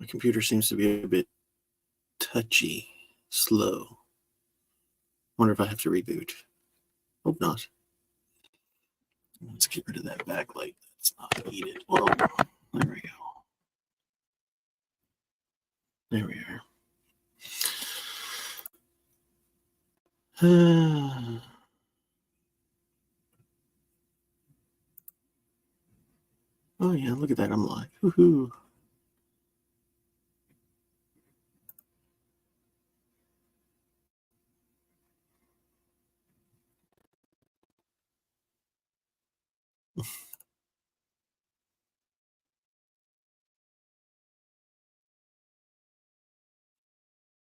computer seems to be a bit touchy, slow. Wonder if I have to reboot. Hope not. Let's get rid of that backlight. That's not needed. Whoa. There we go. There we are. Oh yeah, look at that. I'm live. Woohoo.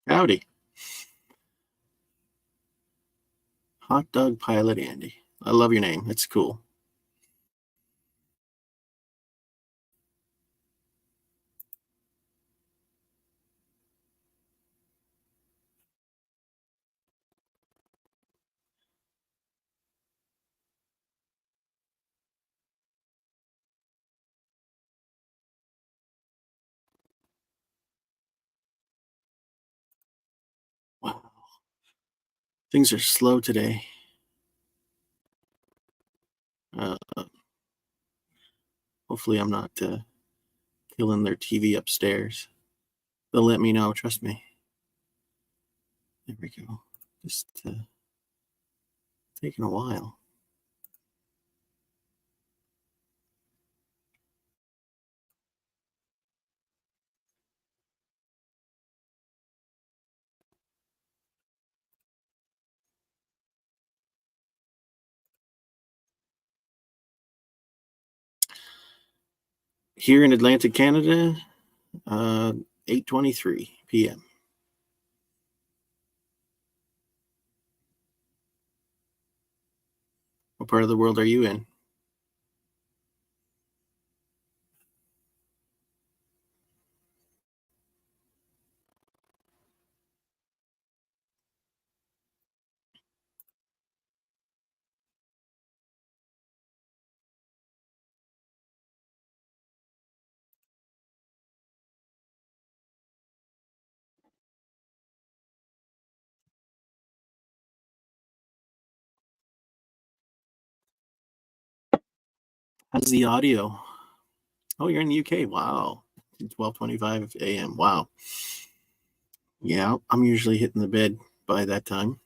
Howdy. Hot Dog Pilot Andy. I love your name. It's cool. Wow. Things are slow today. Uh, hopefully I'm not killing their TV upstairs. They'll let me know, trust me. There we go. Just taking a while. Here in Atlantic, Canada, 8:23 p.m. What part of the world are you in? How's the audio? Oh, you're in the UK. Wow. 12:25 a.m. Wow. Yeah, I'm usually hitting the bed by that time.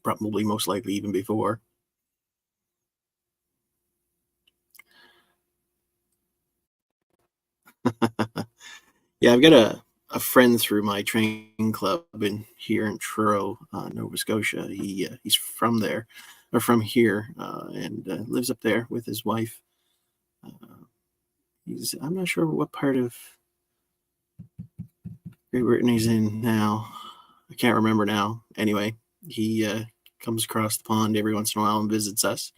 Probably most likely even before. Yeah, I've got a friend through my training club here in Truro, Nova Scotia. He's from there, or from here, and lives up there with his wife. I'm not sure what part of Great Britain he's in now. I can't remember now. Anyway, he comes across the pond every once in a while and visits us.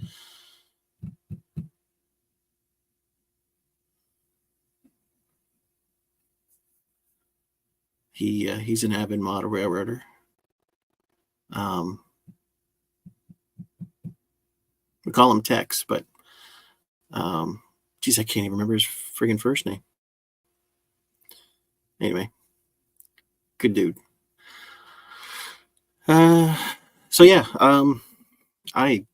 He's an avid model railroader. We call him Tex, but geez, I can't even remember his friggin' first name. Anyway, good dude. So yeah, I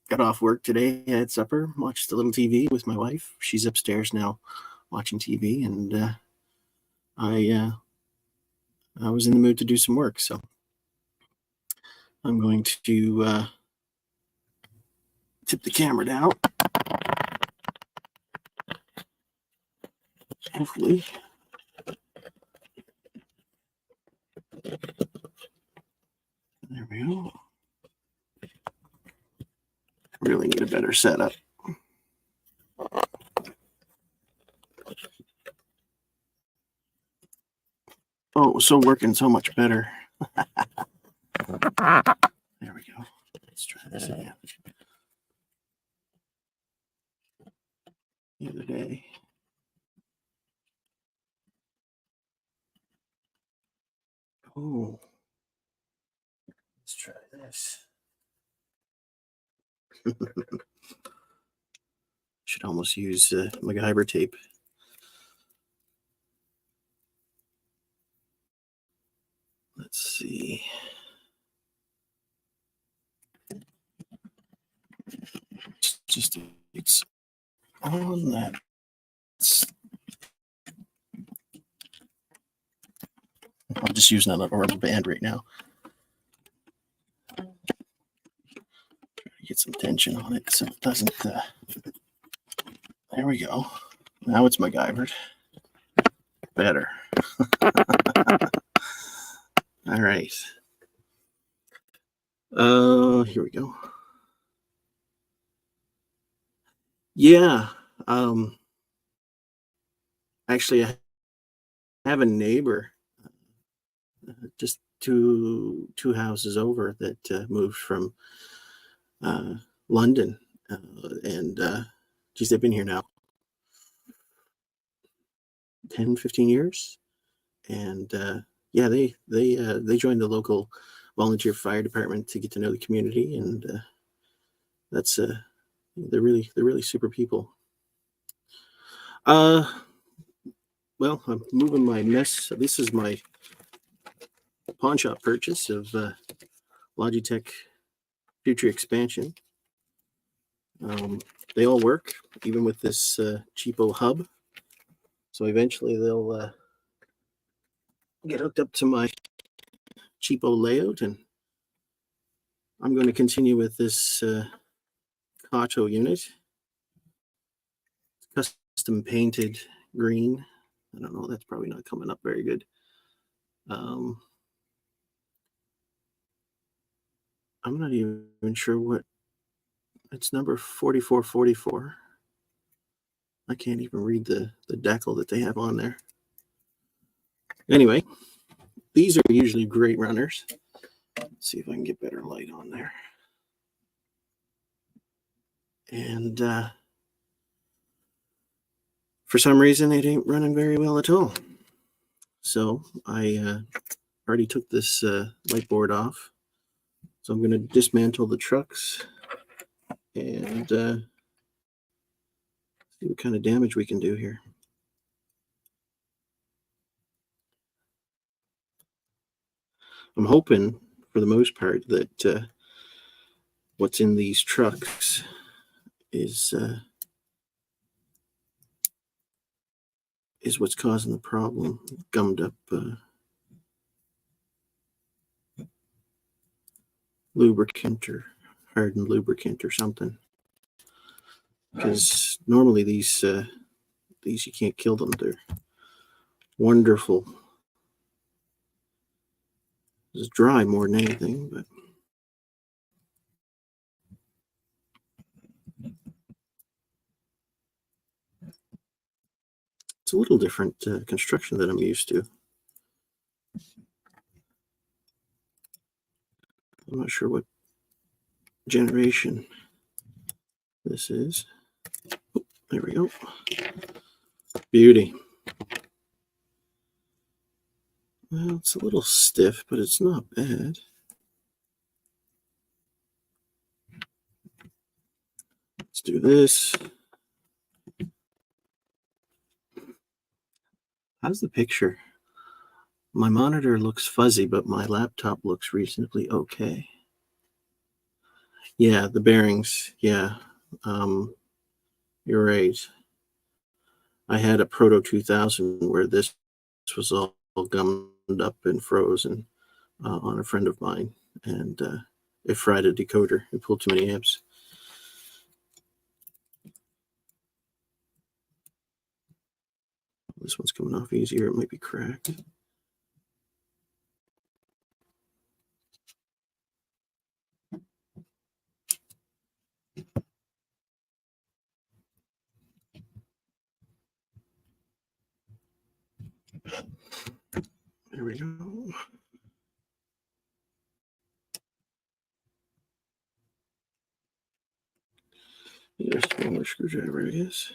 got off work today, had supper, watched a little TV with my wife. She's upstairs now watching TV, and I was in the mood to do some work, so I'm going to tip the camera down. Hopefully. There we go. Really need a better setup. Oh, it was so working so much better. There we go. Let's try this again. The other day. Oh, let's try this. Should almost use MacGyver tape. see. Just it's on that. I'm just using a rubber band right now. Get some tension on it so it doesn't. There we go. Now it's MacGyvered. Better. All right. Here we go. Yeah. Actually, I have a neighbor just two houses over that moved from London, and geez, they've been here now 10-15 years, and yeah, they joined the local volunteer fire department to get to know the community, and that's they're really super people. Well, I'm moving my mess. This is my pawn shop purchase of Logitech Future Expansion. They all work, even with this cheapo hub. So eventually they'll get hooked up to my cheapo layout, and I'm going to continue with this Kato unit. It's custom painted green. I don't know, that's probably not coming up very good. I'm not even sure what it's number 4444. I can't even read the decal that they have on there. Anyway, these are usually great runners. Let's see if I can get better light on there. And for some reason, it ain't running very well at all. So I already took this light board off. So I'm going to dismantle the trucks and see what kind of damage we can do here. I'm hoping, for the most part, that what's in these trucks is what's causing the problem. Gummed up lubricant or hardened lubricant or something. Because normally these you can't kill them. They're wonderful. It's dry more than anything, but it's a little different construction that I'm used to. I'm not sure what generation this is. Oh, there we go. Beauty. Well, it's a little stiff, but it's not bad. Let's do this. How's the picture? My monitor looks fuzzy, but my laptop looks reasonably okay. Yeah, the bearings. Yeah, you're right. I had a Proto 2000 where this was all gummed up and frozen on a friend of mine, and it fried a decoder. It pulled too many amps. This one's coming off easier. It might be cracked. There we go. Need a smaller screwdriver, I guess.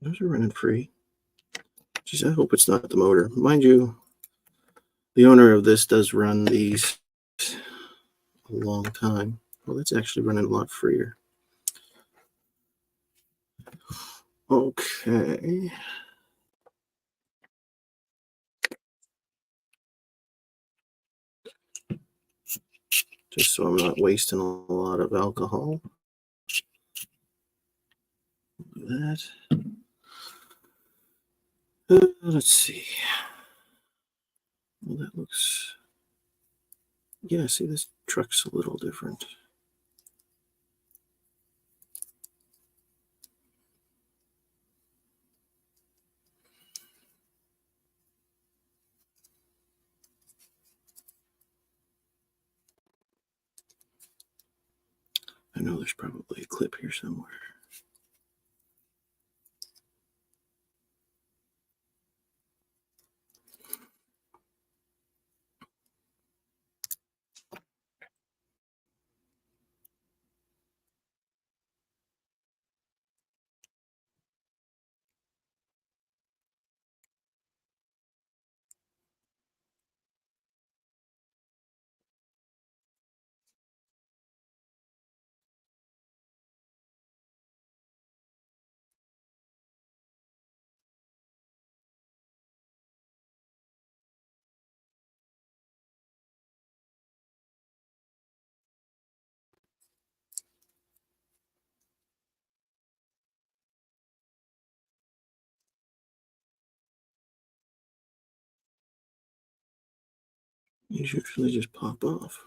Those are running free. Geez, I hope it's not the motor. Mind you, the owner of this does run these a long time. Well, that's actually running a lot freer. Okay. Just so I'm not wasting a lot of alcohol. That. Let's see. Well, that looks. Yeah, see, this truck's a little different. I know there's probably a clip here somewhere. These usually just pop off.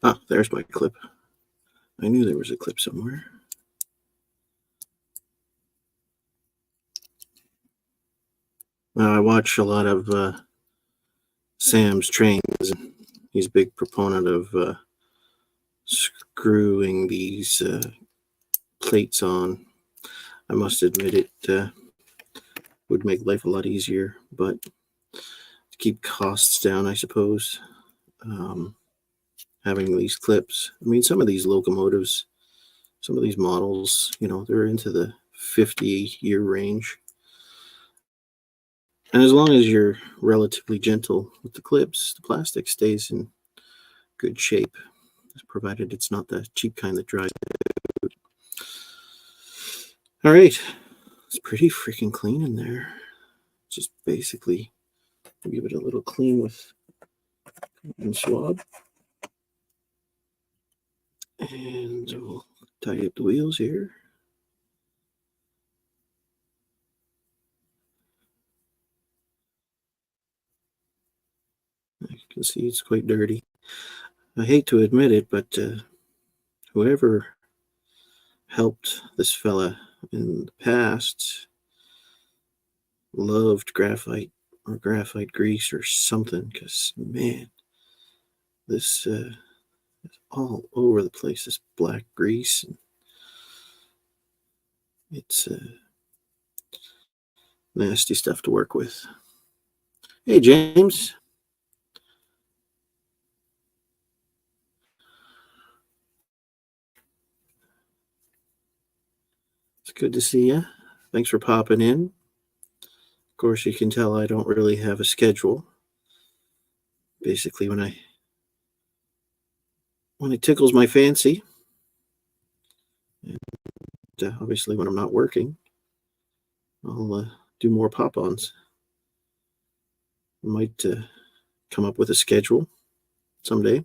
Ah, there's my clip. I knew there was a clip somewhere. I watch a lot of Sam's trains. He's a big proponent of screwing these plates on. I must admit it would make life a lot easier, but to keep costs down, I suppose, having these clips. I mean, some of these locomotives, some of these models, they're into the 50-year range. And as long as you're relatively gentle with the clips, the plastic stays in good shape, provided it's not the cheap kind that dries out. All right, it's pretty freaking clean in there. Just basically give it a little clean with and swab. And we'll tidy up the wheels here. You can see it's quite dirty. I hate to admit it, but whoever helped this fella in the past loved graphite or graphite grease or something, because, man, this is all over the place, this black grease. And it's nasty stuff to work with. Hey, James. It's good to see you. Thanks for popping in. Of course, you can tell I don't really have a schedule. Basically, when it tickles my fancy, and obviously when I'm not working, I'll do more pop-ons. I might come up with a schedule someday.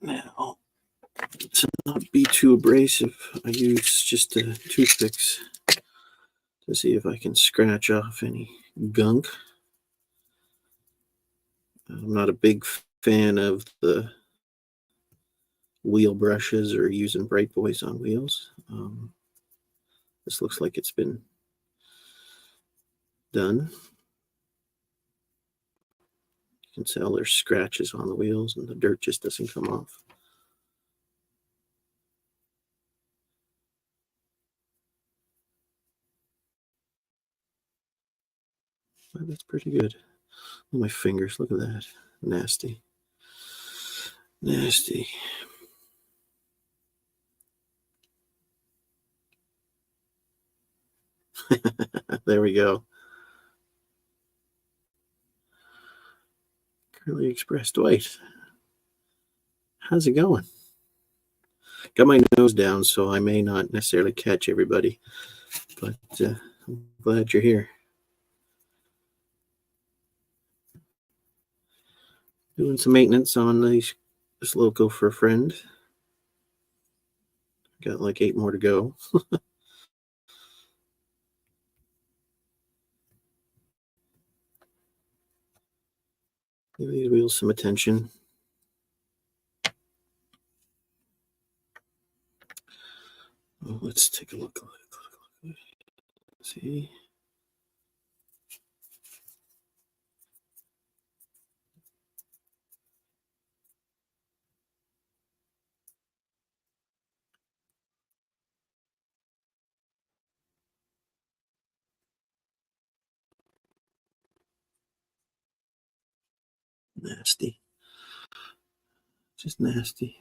Now, to not be too abrasive, I use just toothpicks to to see if I can scratch off any gunk. I'm not a big fan of the wheel brushes or using bright boys on wheels. This looks like it's been done. You can tell there's scratches on the wheels and the dirt just doesn't come off. But that's pretty good. Oh, my fingers, look at that. Nasty. Nasty. There we go. Curly Express Dwight. How's it going? Got my nose down, so I may not necessarily catch everybody, but I'm glad you're here. Doing some maintenance on this Loco for a friend. Got like 8 more to go. Give these wheels some attention. Oh, let's take a look. See? Nasty. Just nasty.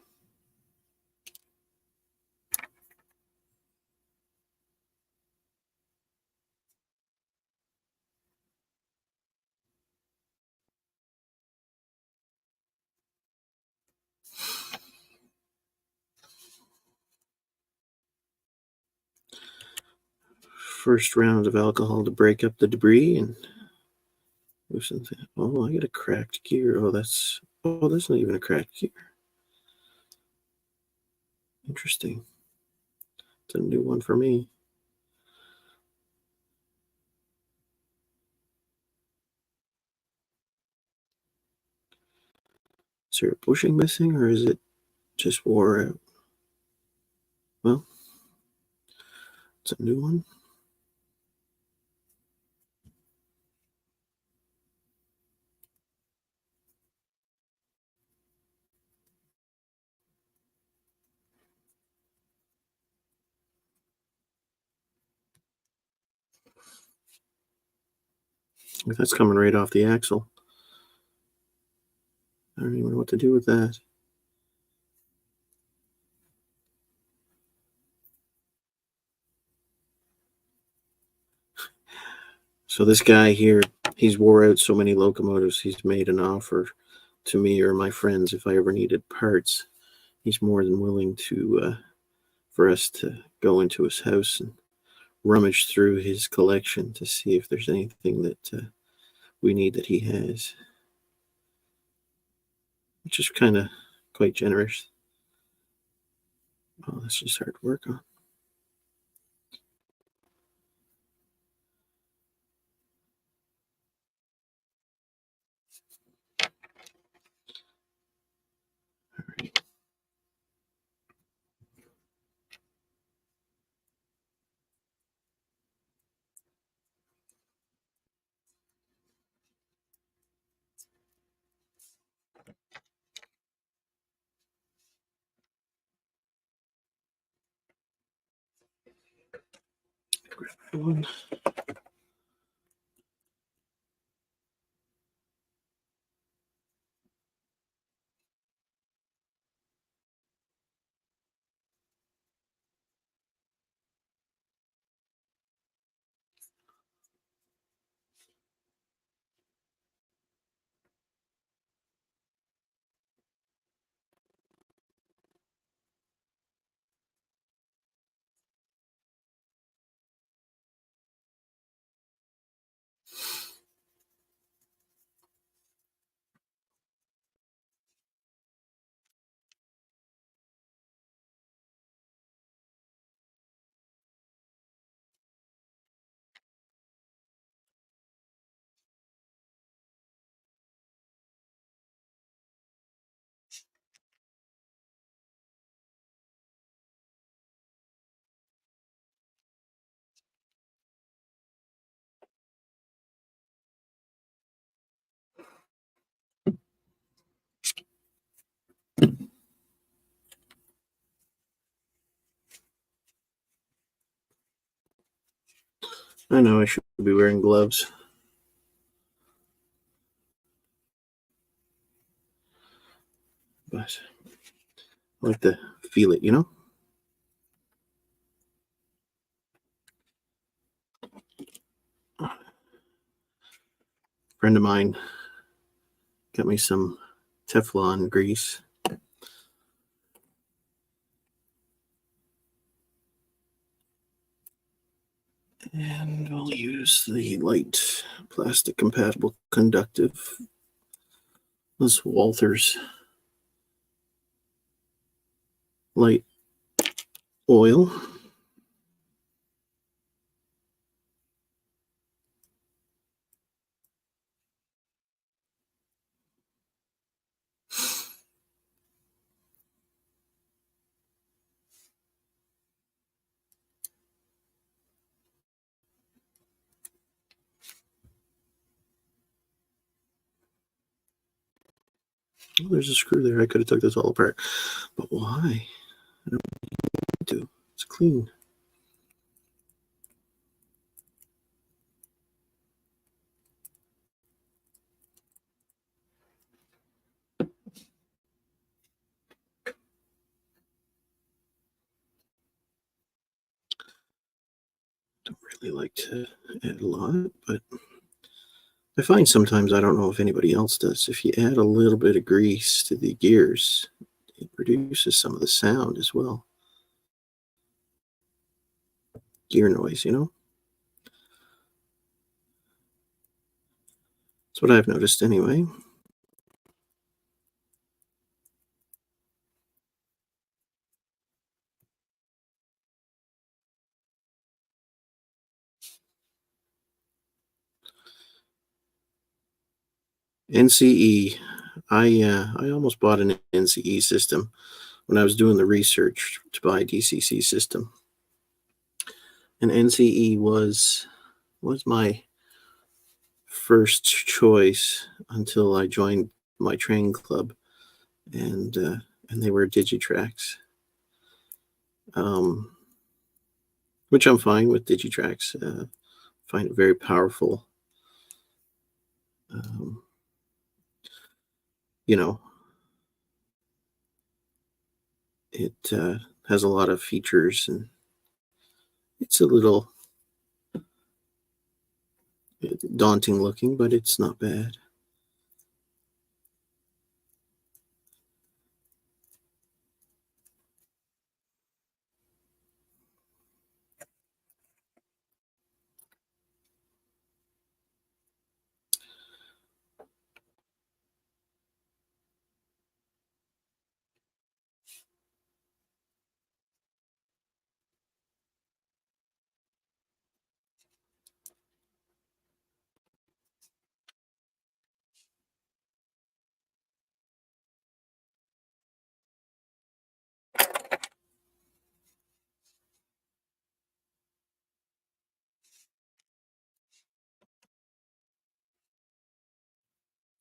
First round of alcohol to break up the debris and loosen that. Oh, I got a cracked gear. That's not even a cracked gear. Interesting. It's a new one for me. Is there a bushing missing or is it just wore out? Well, it's a new one. That's coming right off the axle. I don't even know what to do with that. So this guy here, he's wore out so many locomotives, he's made an offer to me or my friends if I ever needed parts. He's more than willing to for us to go into his house and rummage through his collection to see if there's anything that we need that he has, which is kind of quite generous. Oh, that's just hard to work on. All right. Grab that one. I know I should be wearing gloves, but I like to feel it, you know? A friend of mine got me some Teflon grease, and I'll use the light plastic compatible conductive. This Walther's light oil. Oh, there's a screw there. I could have took this all apart. But why? I don't need to. It's clean. Don't really like to add a lot, but I find sometimes, I don't know if anybody else does, if you add a little bit of grease to the gears, it reduces some of the sound as well. Gear noise, you know? That's what I've noticed anyway. NCE. I almost bought an NCE system when I was doing the research to buy a DCC system. And NCE was my first choice until I joined my train club, and they were Digitrax, um, which I'm fine with Digitrax. Find it very powerful. Um, you know, it has a lot of features, and it's a little daunting looking, but it's not bad.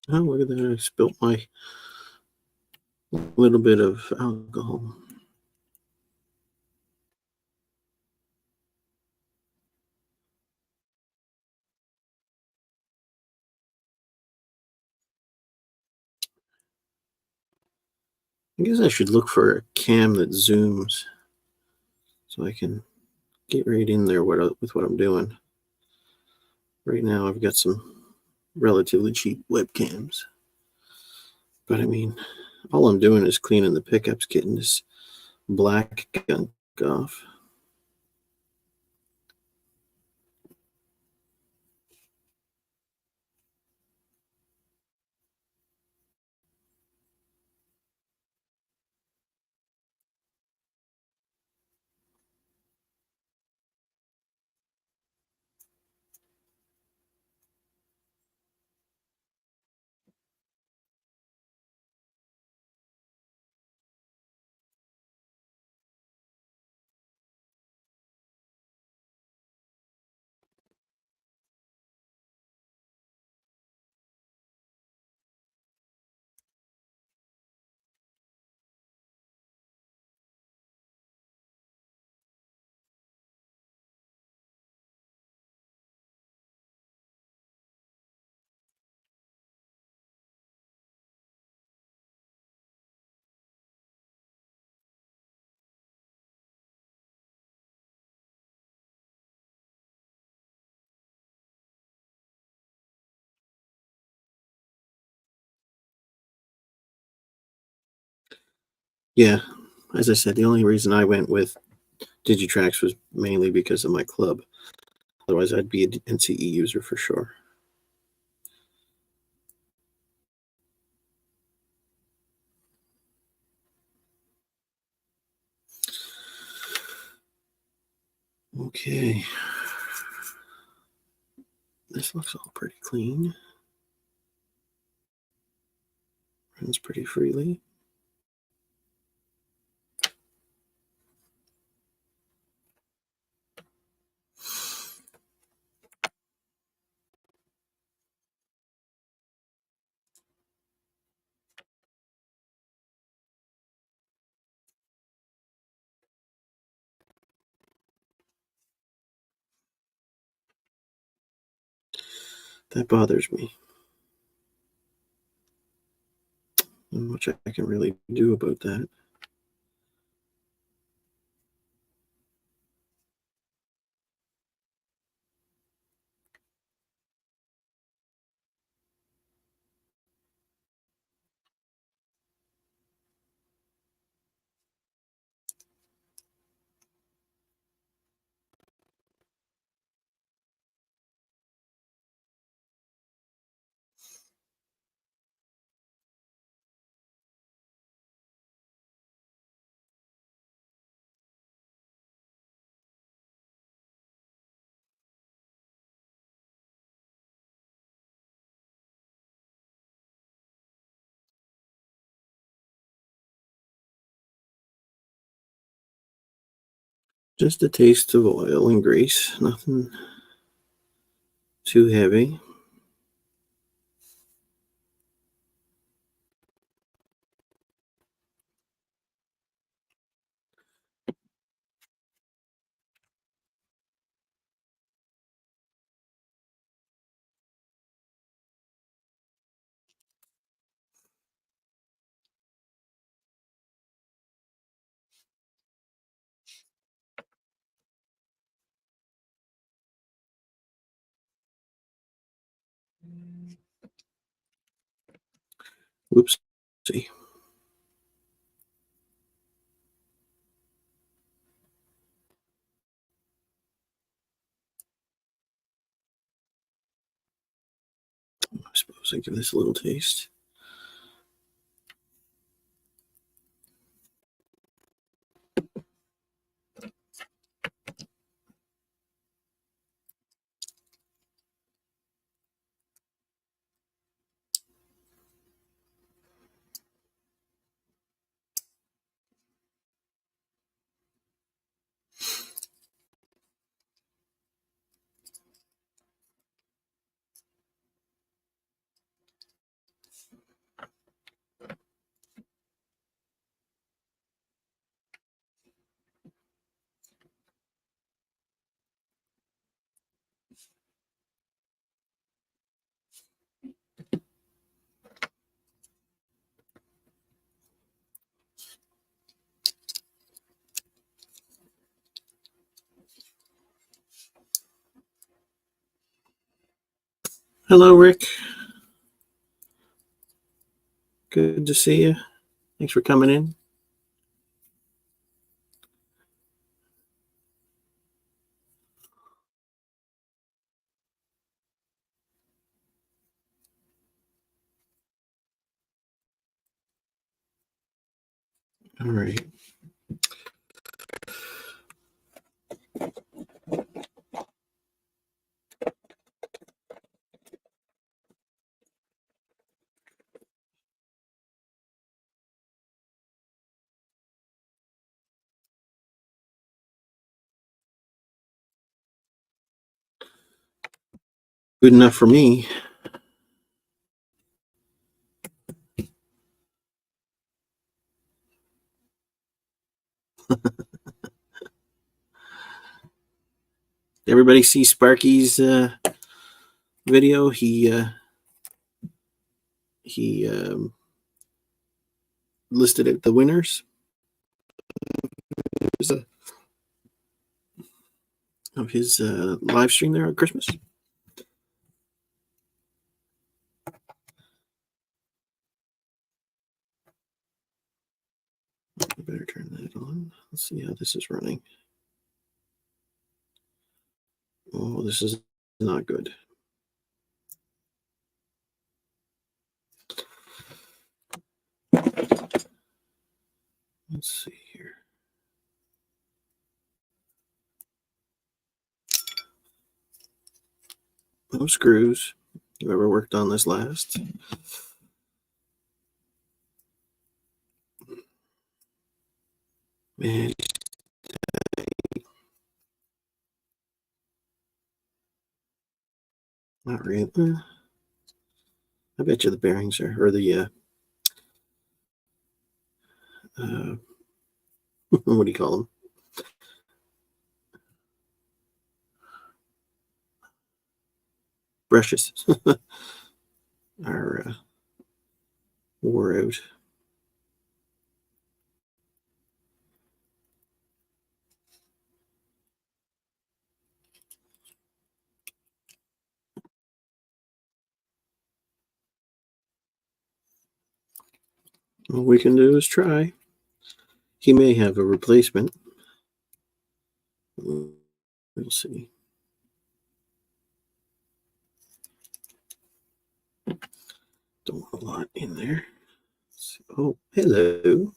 Oh, look at that! I spilt my little bit of alcohol. I guess I should look for a cam that zooms so I can get right in there with what I'm doing. Right now, I've got some relatively cheap webcams, but I mean, all I'm doing is cleaning the pickups, getting this black gunk off. Yeah, as I said, the only reason I went with Digitrax was mainly because of my club. Otherwise, I'd be an NCE user for sure. Okay. This looks all pretty clean. Runs pretty freely. That bothers me. Not much I can really do about that. Just a taste of oil and grease, nothing too heavy. Whoops. See. I suppose I give this a little taste. Hello, Rick. Good to see you. Thanks for coming in. All right. Good enough for me. Everybody see Sparky's video? He listed out the winners of his live stream there on Christmas. Let's see how this is running. Oh, this is not good. Let's see here. No screws. Whoever worked on this last. Man, not really. I bet you the bearings are, or the, what do you call them? Brushes are wore out. All we can do is try. He may have a replacement. We'll see. Don't want a lot in there. Oh, hello.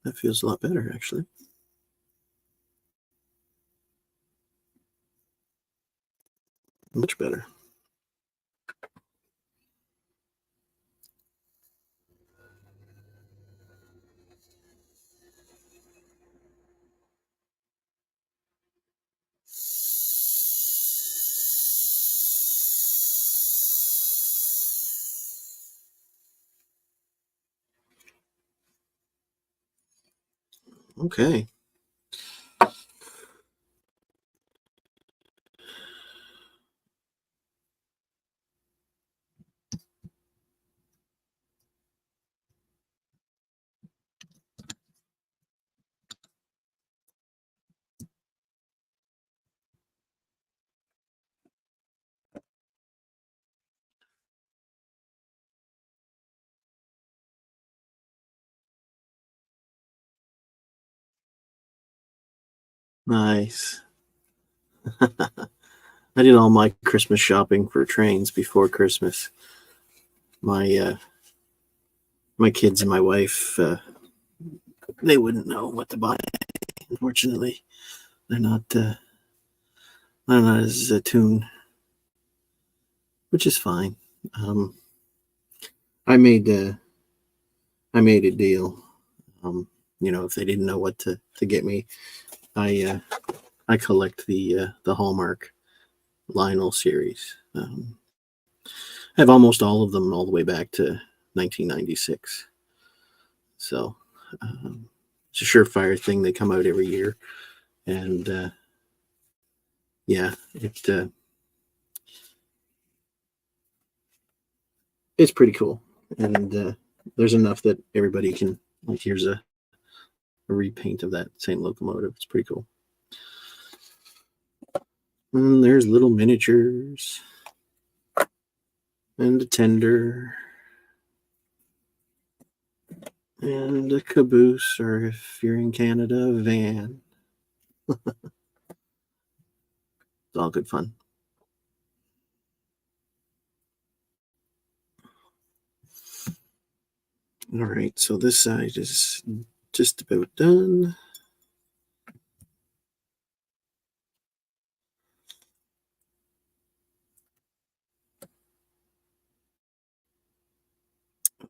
That feels a lot better, actually. Much better. Okay. Nice. I did all my Christmas shopping for trains before Christmas. My my kids and my wife, they wouldn't know what to buy. Unfortunately, they're not as attuned, which is fine. Um, I made I made a deal. If they didn't know what to get me, I collect the Hallmark Lionel series. I have almost all of them all the way back to 1996. So it's a surefire thing. They come out every year, and yeah, it's pretty cool. And there's enough that everybody can, like, here's a repaint of that same locomotive. It's pretty cool. And there's little miniatures and a tender and a caboose, or if you're in Canada, a van. It's all good fun. All right, so this side is just about done.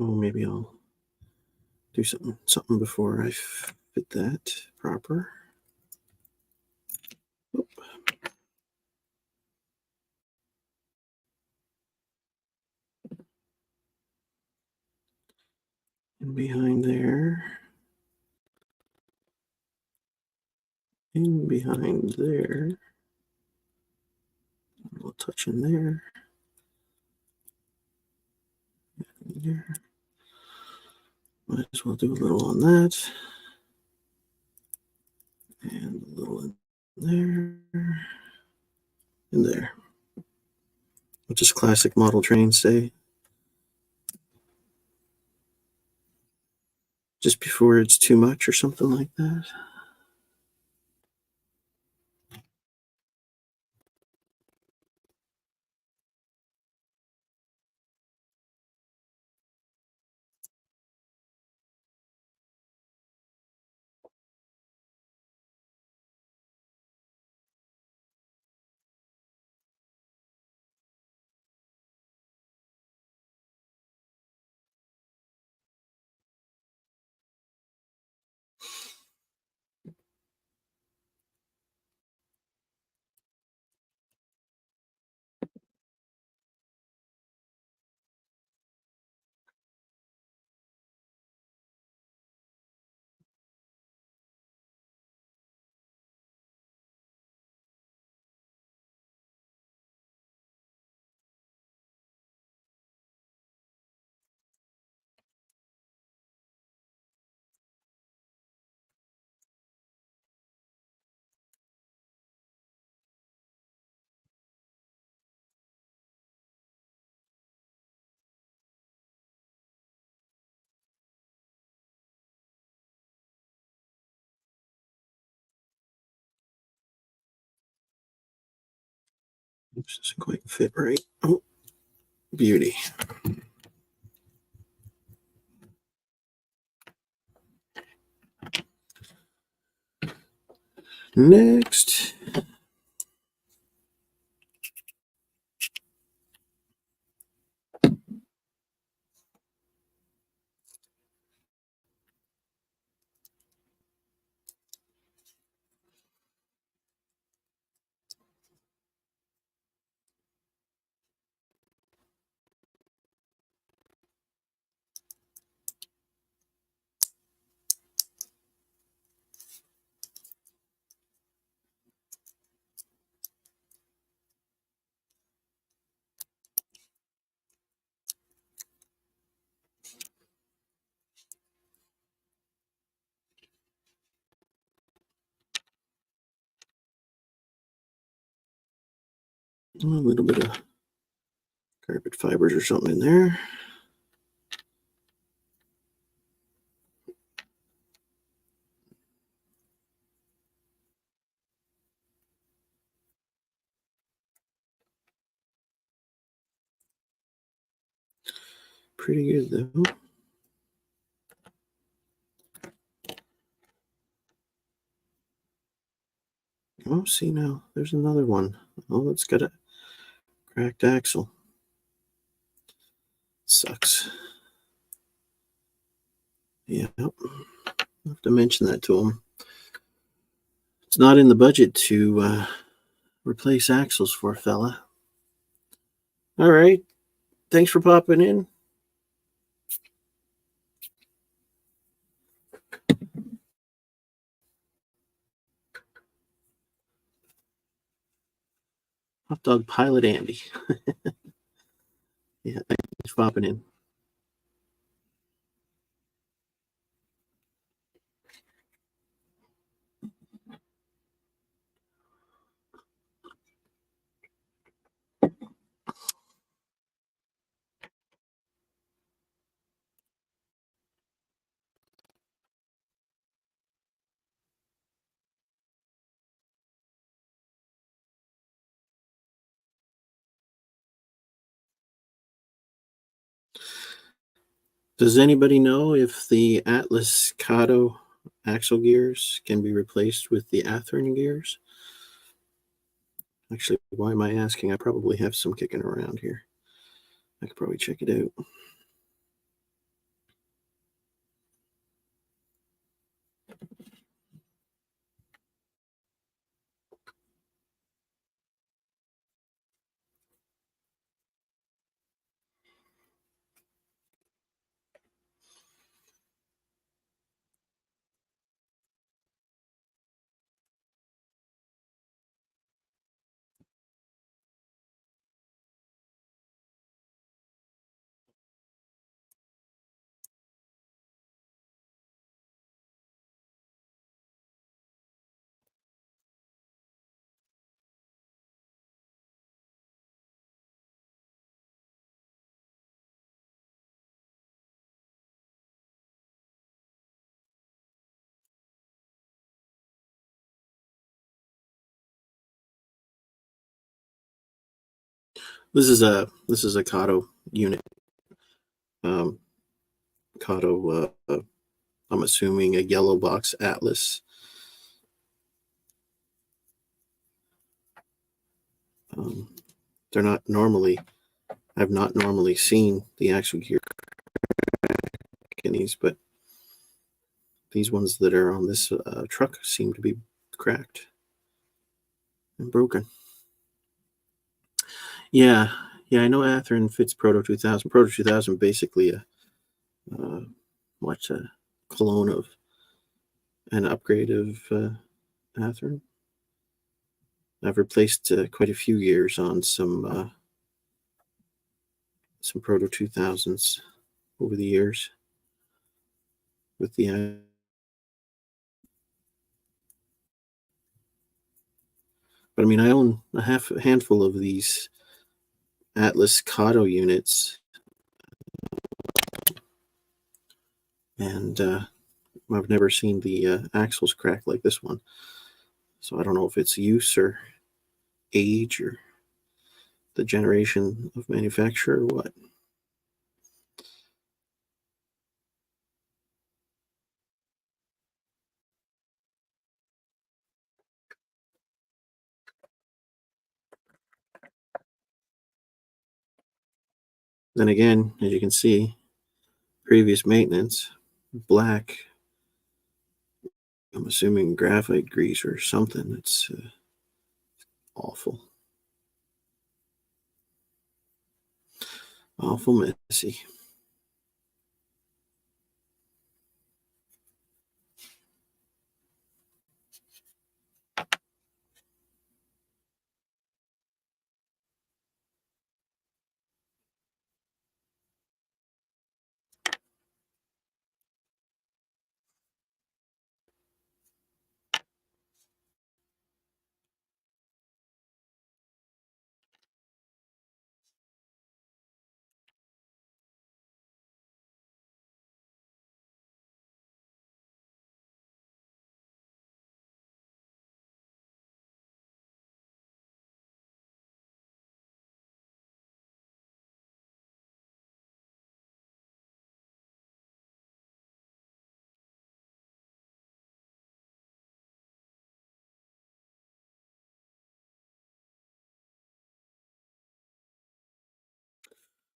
Oh, maybe I'll do something before I fit that proper. Oh, and behind there, and behind there, a little touch in there, and there. Might as well do a little on that, and a little in there, and there. What does classic model train say? just before it's too much or something like that. This doesn't quite fit right. Oh, beauty. Next. A little bit of carpet fibers or something in there. Pretty good though. Oh, see now, there's another one. Oh, it's got a cracked axle. Sucks. Yeah, I'll have to mention that to him. It's not in the budget to replace axles for a fella. All right. Thanks for popping in. Hot dog pilot Andy. Yeah, thanks for popping in. Does anybody know if the Atlas Kato axle gears can be replaced with the Athearn gears? Actually, why am I asking? I probably have some kicking around here. I could probably check it out. This is a Kato unit. Um, Kato. I'm assuming a yellow box Atlas. Um, they're not normally. I've not normally seen the actual gear in these, but these ones that are on this truck seem to be cracked and broken. Yeah, yeah, I know Athearn fits Proto 2000. Proto 2000 basically uh, a clone of an upgrade of Athearn. I've replaced quite a few years on some Proto 2000s over the years with the. But I mean, I own a handful of these Atlas Kato units, and I've never seen the axles crack like this one. So I don't know if it's use or age or the generation of manufacturer or what. Then again, as you can see, previous maintenance, black. I'm assuming graphite grease or something. It's awful. Awful messy.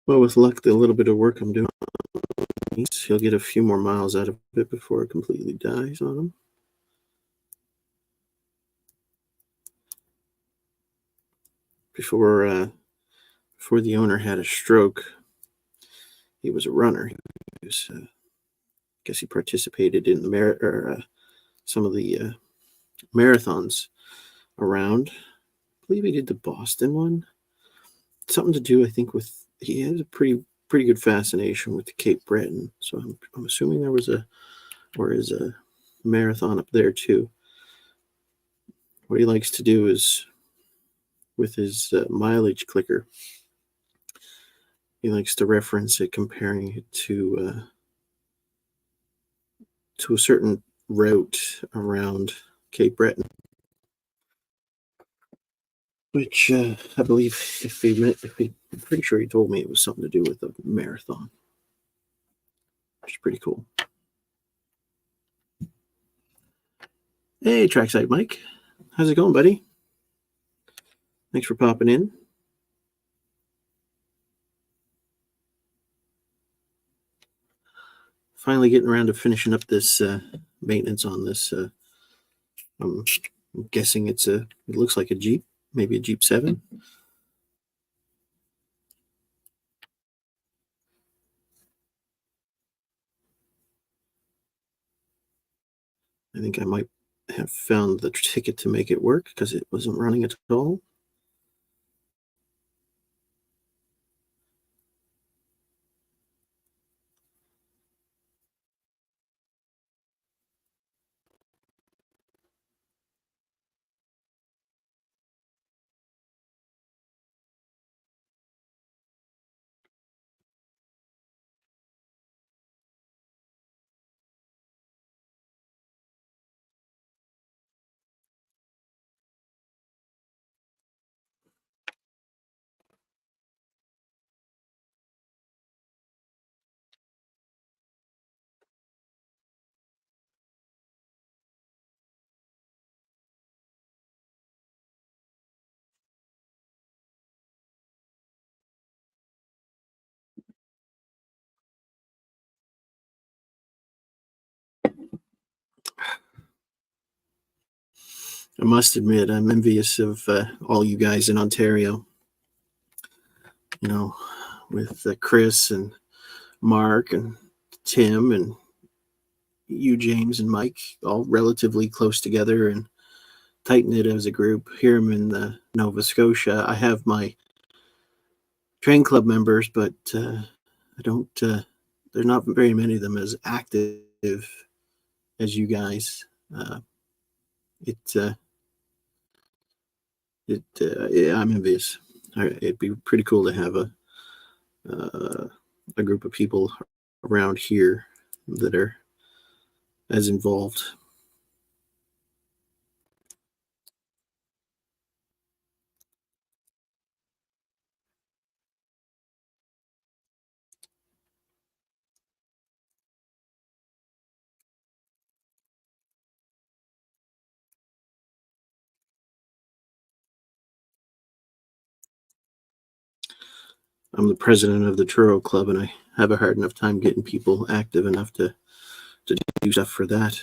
Well, with luck, the little bit of work I'm doing, he'll get a few more miles out of it before it completely dies on him. Before the owner had a stroke, he was a runner. He was, I guess he participated in some of the marathons around. I believe he did the Boston one. Something to do, I think, with he has a pretty good fascination with the Cape Breton. So I'm assuming there was a marathon up there too. What he likes to do is with his mileage clicker, he likes to reference it, comparing it to a certain route around Cape Breton, which I believe, I'm pretty sure he told me it was something to do with a marathon, which is pretty cool. Hey, Trackside Mike, how's it going, buddy? Thanks for popping in. Finally getting around to finishing up this maintenance on this. I'm guessing it looks like a Jeep, maybe a Jeep 7. I think I might have found the ticket to make it work because it wasn't running at all. I must admit, I'm envious of all you guys in Ontario. You know, with Chris and Mark and Tim and you, James and Mike, all relatively close together and tight knit as a group. Here I'm in Nova Scotia. I have my train club members, but I don't. There's not very many of them as active as you guys. Uh, it yeah, I'm envious. It'd be pretty cool to have uh, a group of people around here that are as involved. I'm the president of the Truro Club, and I have a hard enough time getting people active enough to do stuff for that.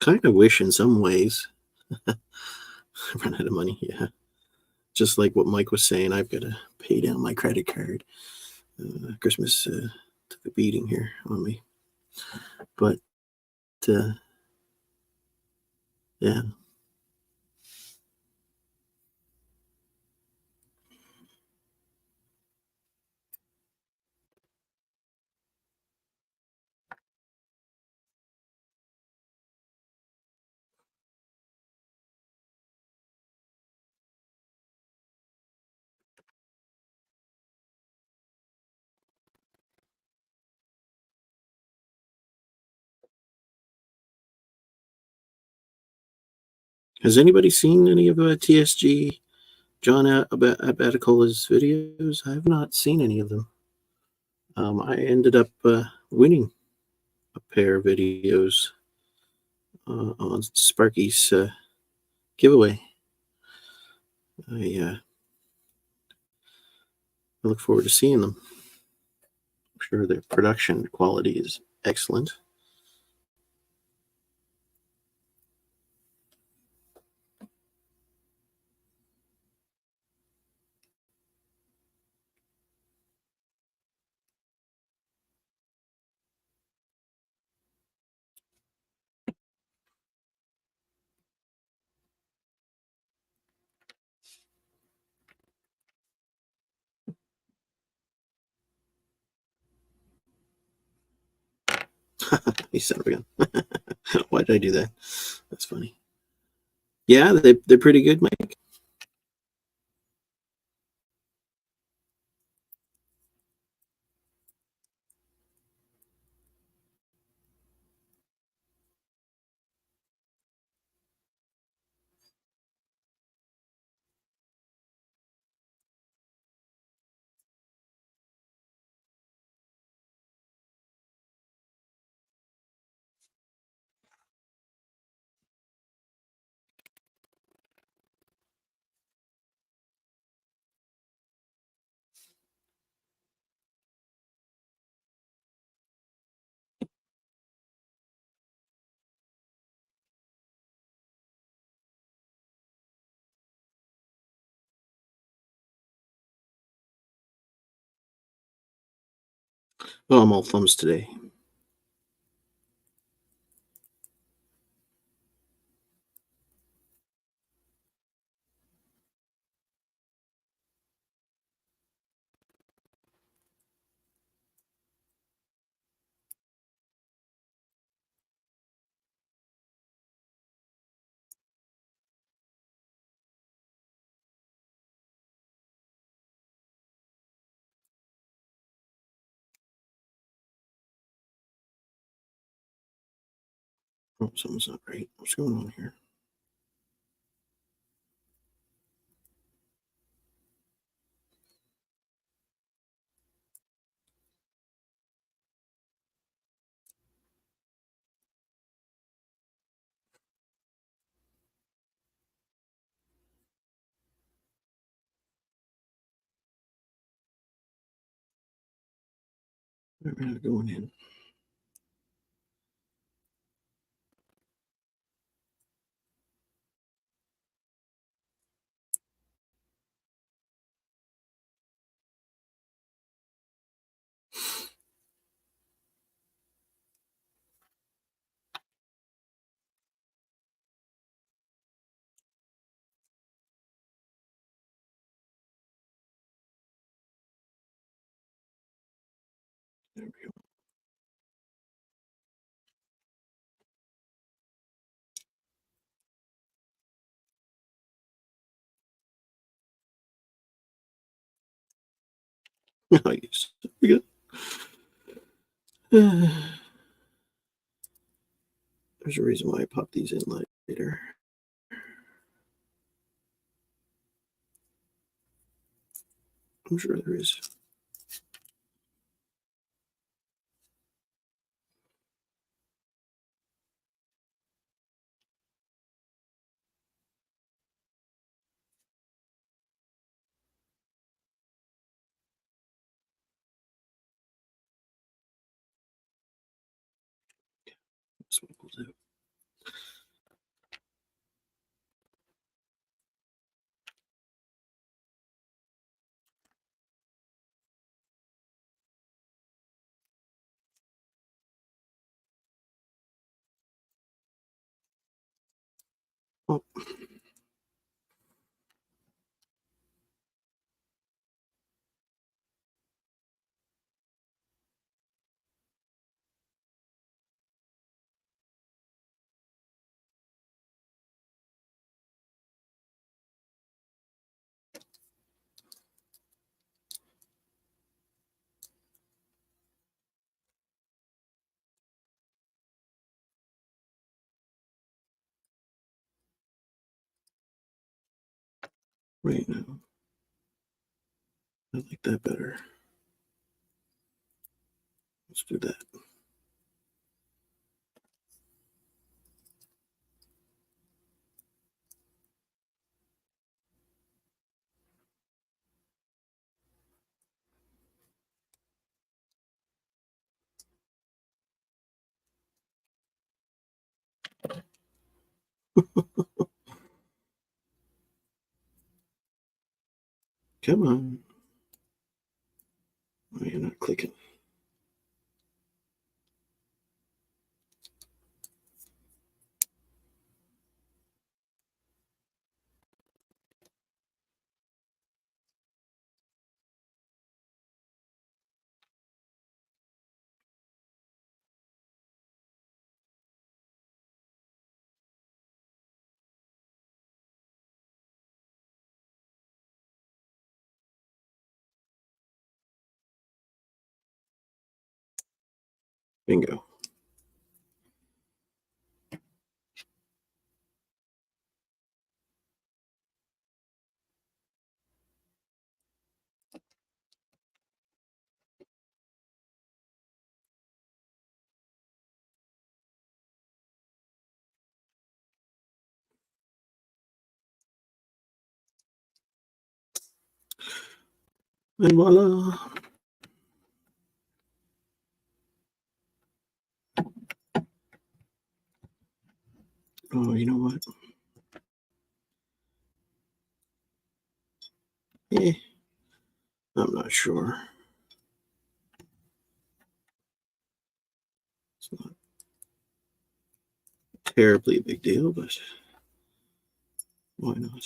Kind of wish in some ways I run out of money. Yeah, just like what Mike was saying, I've got to pay down my credit card. Christmas took a beating here on me, but uh, yeah. Has anybody seen any of TSG John Abaticola's videos? I've not seen any of them. I ended up winning a pair of videos on Sparky's giveaway. I look forward to seeing them. I'm sure their production quality is excellent. You son of a gun. Why did I do that? That's funny. Yeah, they're pretty good, Mike. Oh, I'm all thumbs today. Oh, something's not right. What's going on here? We're not going in. There we go. Nice. We good. There's a reason why I pop these in later. I'm sure there is. That's what we'll do. Oh, right now. I like that better. Let's do that. Come on. Why are you not clicking? Bingo. And voila. Oh, you know what? Eh, I'm not sure. It's not terribly a big deal, but why not?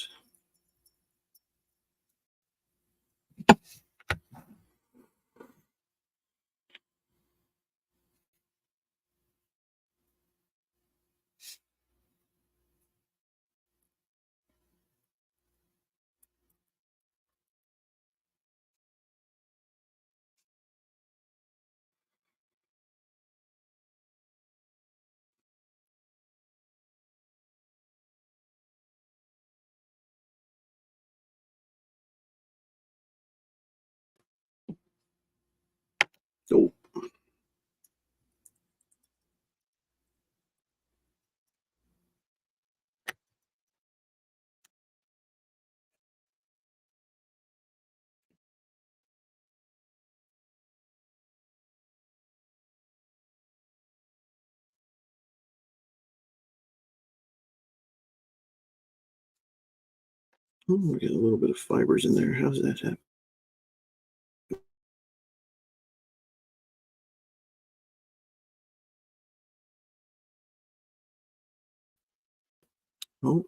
Oh, we got a little bit of fibers in there. How's that happen? Oh,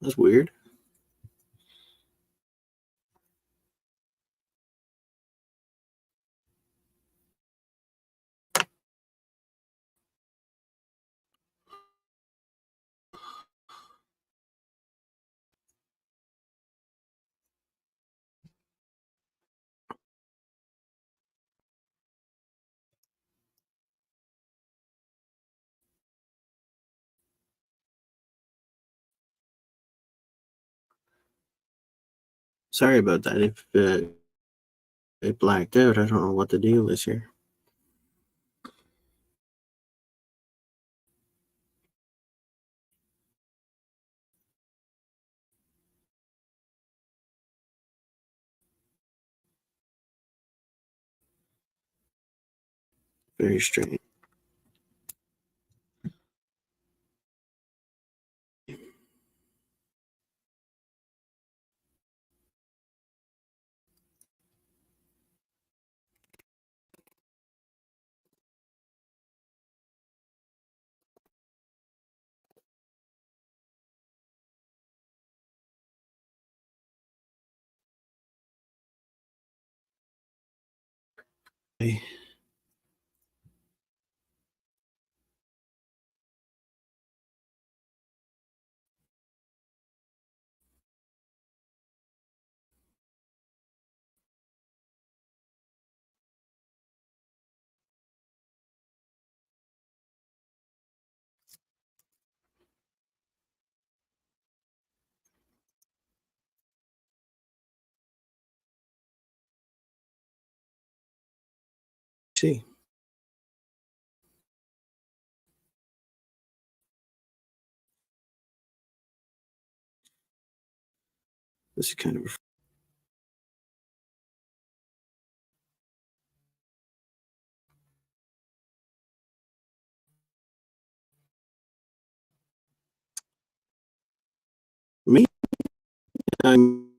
that's weird. Sorry about that. If it blacked out, I don't know what the deal is here. Very strange. I see. This is kind of me. I'm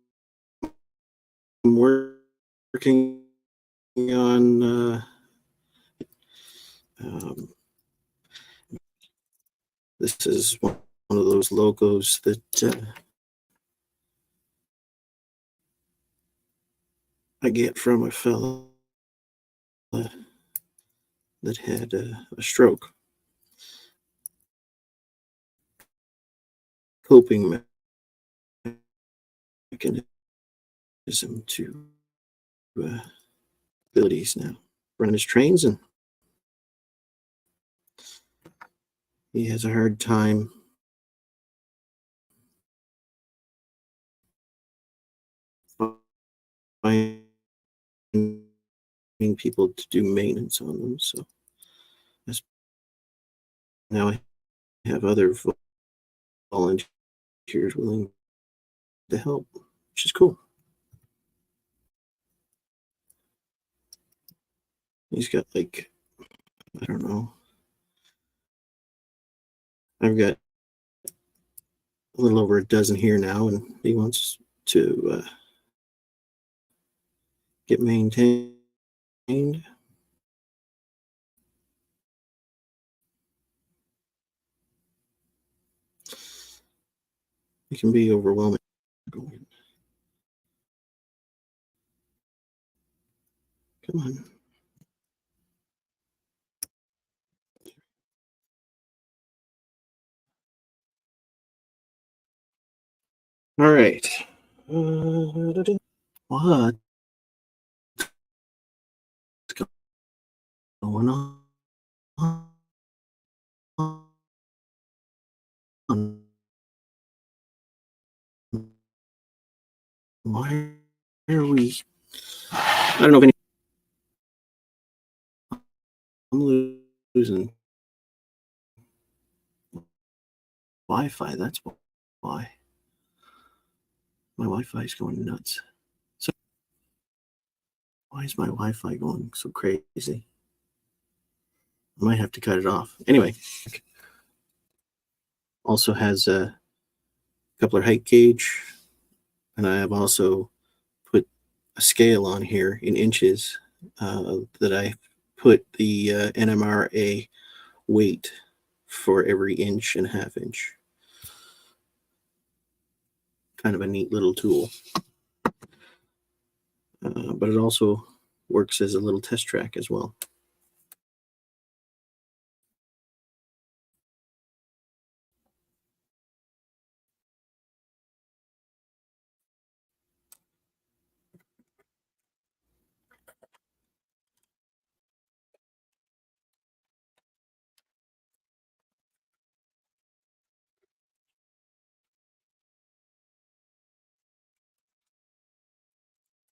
working on um, this is one of those logos that I get from a fellow that had a stroke. Coping mechanism to uh, abilities now. Running his trains, and he has a hard time finding people to do maintenance on them. So that's, now I have other volunteers willing to help, which is cool. He's got like, I don't know, I've got a little over a dozen here now, and he wants to get maintained. It can be overwhelming. Come on. All right. What's going on? Why are we? I don't know if any. losing Wi-Fi. That's why my Wi-Fi is going nuts. So why is my Wi-Fi going so crazy? I might have to cut it off. Anyway, also has a coupler height gauge, and I have also put a scale on here in inches that I put the NMRA weight for every inch and a half inch. Kind of a neat little tool. But it also works as a little test track as well.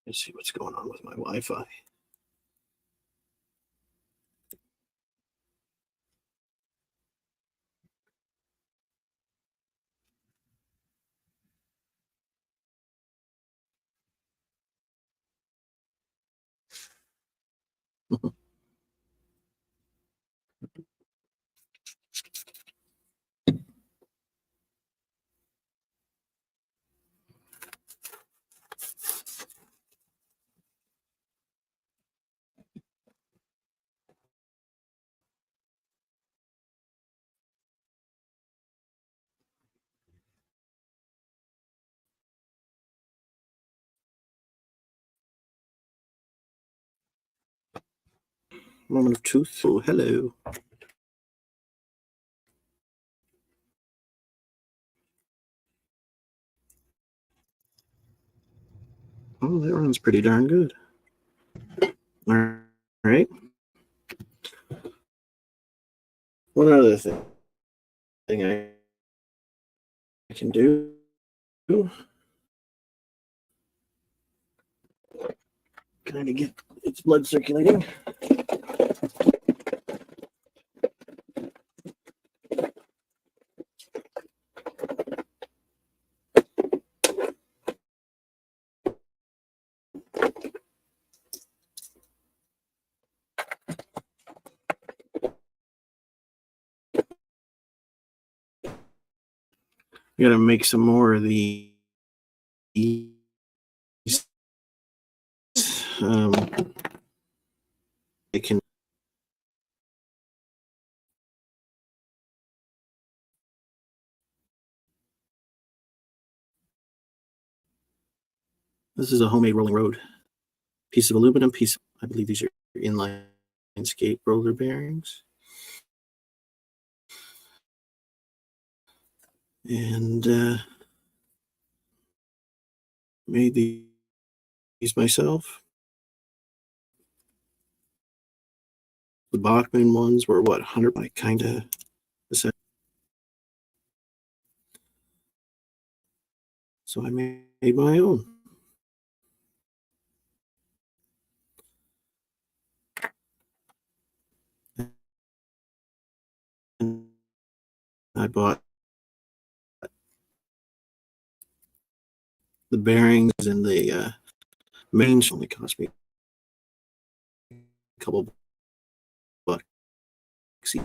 Let's see what's going on with my Wi-Fi. Moment of truth. Oh, hello. Oh, that runs pretty darn good. All right. One other thing I can do. Kind of get its blood circulating. I gotta make some more of these. I can. This is a homemade rolling road. Piece of aluminum, piece. I believe these are inline skate roller bearings. And made these myself. The Bachman ones were what, 100 by kind of. So I made my own. And I bought the bearings and the mains. Only cost me a couple bucks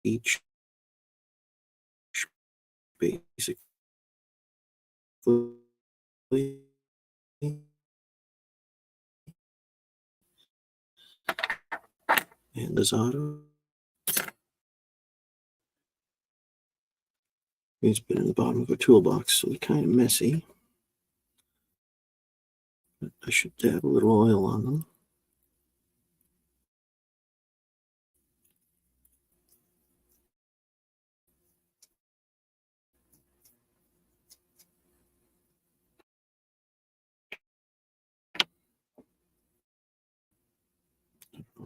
each, basically. And this auto. It's been in the bottom of a toolbox, so they're kind of messy. But I should dab a little oil on them.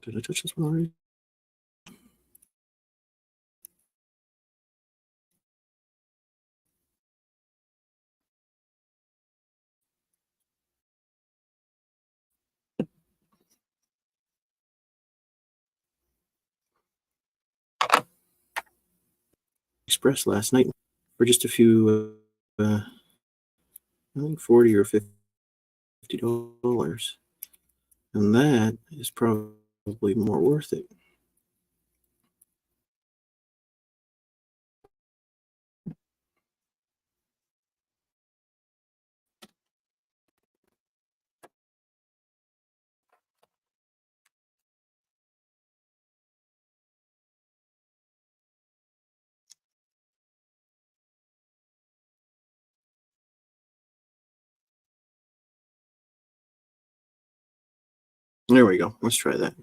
Did I touch this one already? Express last night for just a few, I think 40 or $50, and that is probably more worth it. There we go. Let's try that.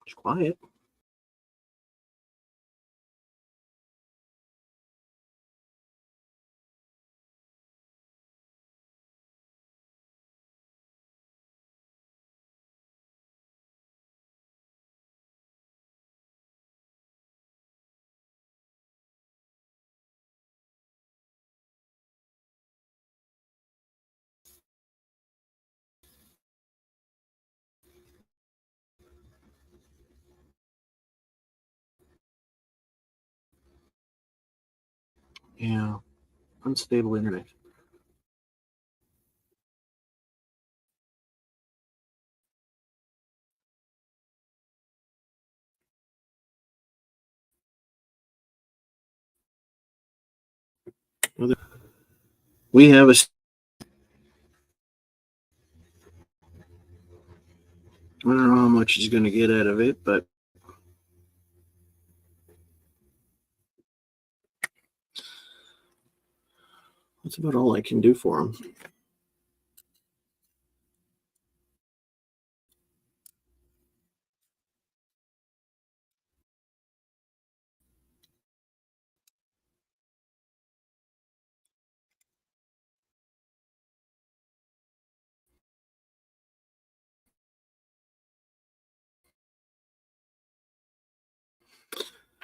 It's quiet. Yeah, unstable internet. We have a. I don't know how much he's going to get out of it, but that's about all I can do for him.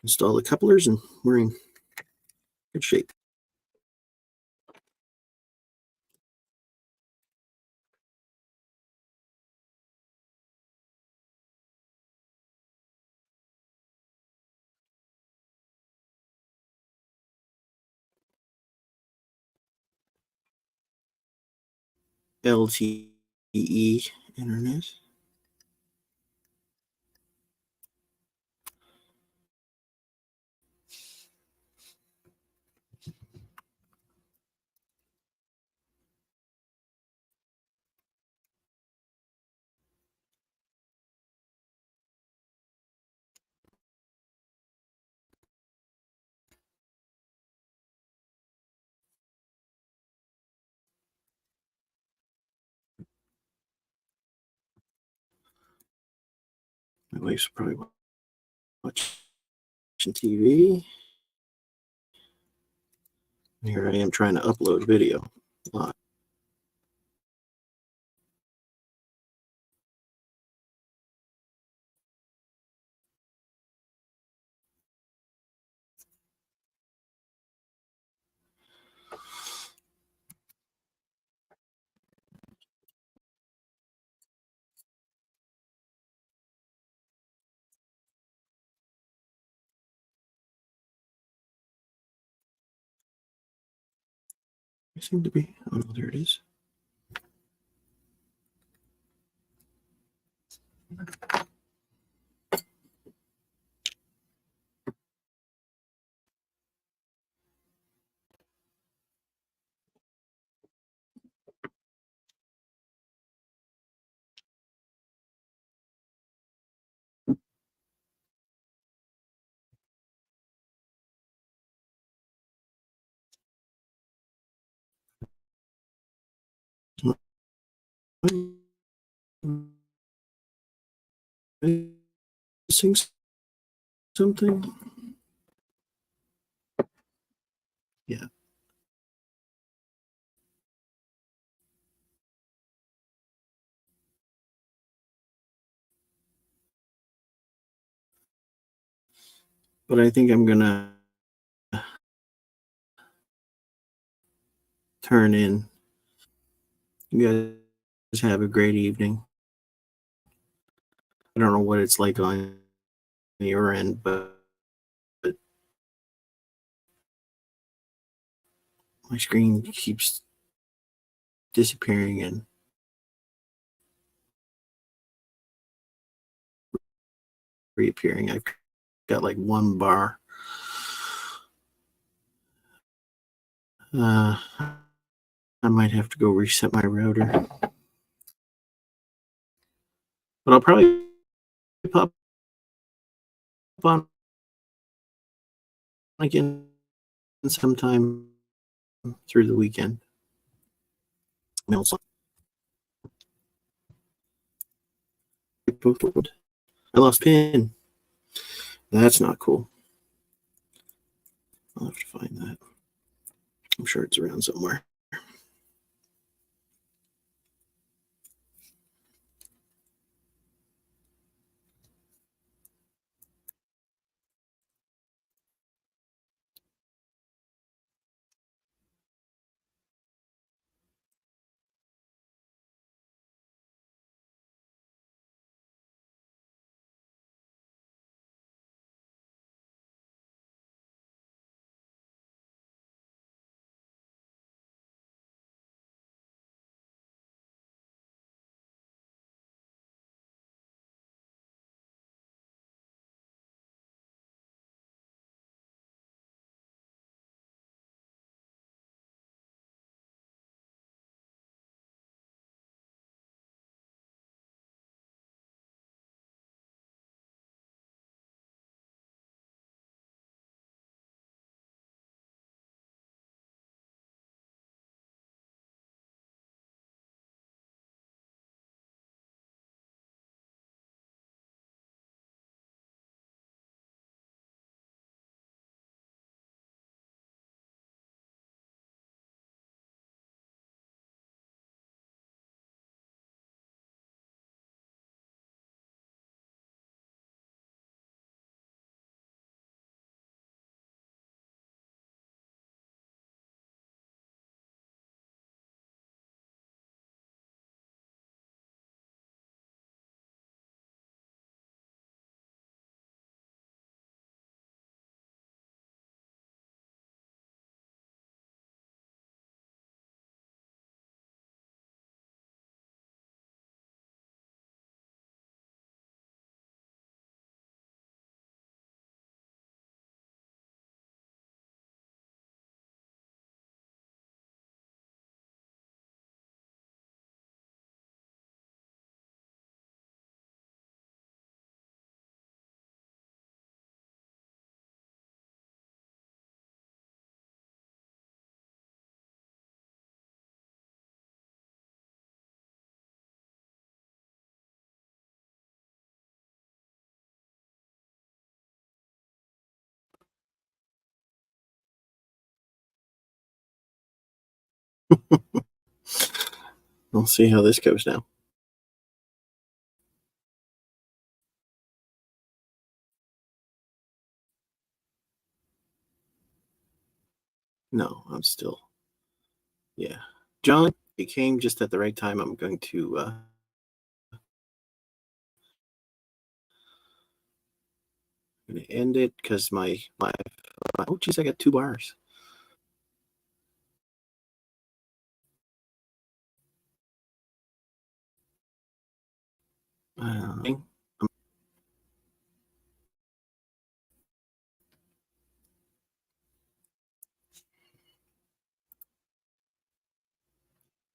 Install the couplers, and we're in good shape. LTE internet. My wife's probably watching TV. Here I am trying to upload video. I seem to be. Oh, no, there it is. Missing something? Yeah. But I think I'm gonna turn in. You guys have a great evening. I don't know what it's like on your end, but my screen keeps disappearing and reappearing. I've got like one bar. Uh, I might have to go reset my router, but I'll probably pop on again sometime through the weekend. I lost pin. That's not cool. I'll have to find that. I'm sure it's around somewhere. We'll see how this goes now. No, I'm still, yeah. John, it came just at the right time. I'm going to gonna end it because my oh geez, I got 2 bars.